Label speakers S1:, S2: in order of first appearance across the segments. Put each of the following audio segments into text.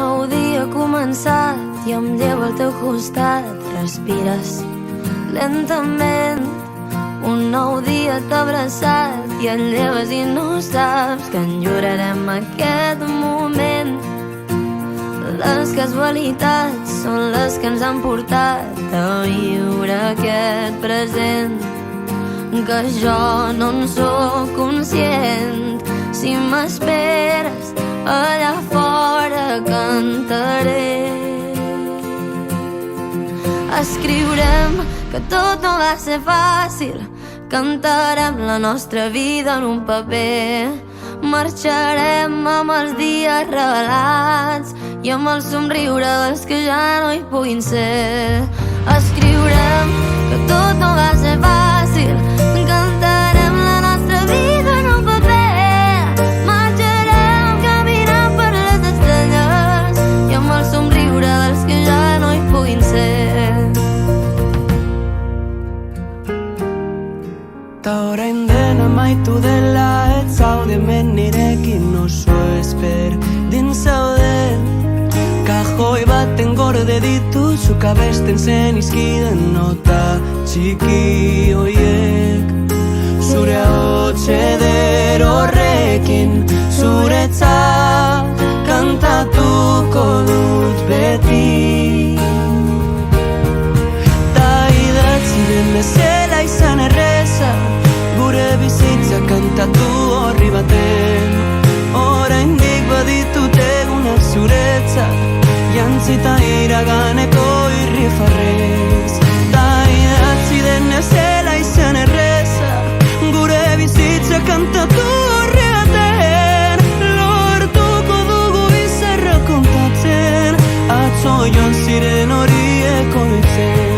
S1: nou dia ha començat i em llevo al teu costat. Respires lentament. Un nou dia t'ha abraçat i et lleves i no saps que enyorarem aquest moment. Les casualitats són les que ens han portat a viure aquest present, que jo no en sóc conscient. Si m'esperes allà fora cantaré. Escriurem que tot no va ser fàcil, cantarem la nostra vida en un paper. Marxarem amb els dies revelats i amb el somriure dels que ja no hi puguin ser. Escriurem que tot no va ser fàcil, cantarem la nostra vida en un paper. Marxarem caminant per les estrelles i amb el somriure dels que ja no hi puguin ser.
S2: Tauraindena maitudela et zaudemen nirekin oso esper din zauden. Kajoi baten gorde dituzu kabesten zenizkiden nota txiki hoiek. Zure ahots eder horrekin zuretzat kantatuko dut beti. Ta idatzi den bezala izan erreza, gure bizitza kantatu horri baten. Oraindik baditut egunak zuretzat, jantzita iraganeko irrifarrez. Ta idatzi den ezela izan erreza, gure bizitza kantatu horri baten. Lortuko dugu bizarra kontatzen, atzo joan ziren horiek oitzen.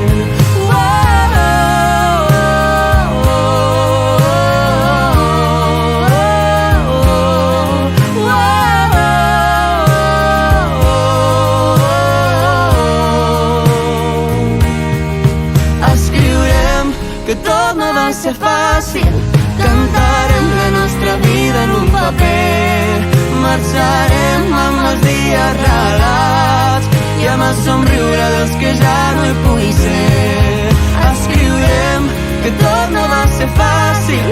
S2: Que tot no va ser fàcil, cantarem la nostra vida en un paper. Marxarem amb els dies regalats i amb el somriure dels que ja no hi pugui ser. Escriurem que tot no va ser fàcil,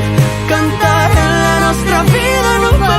S2: cantarem la nostra vida en un paper.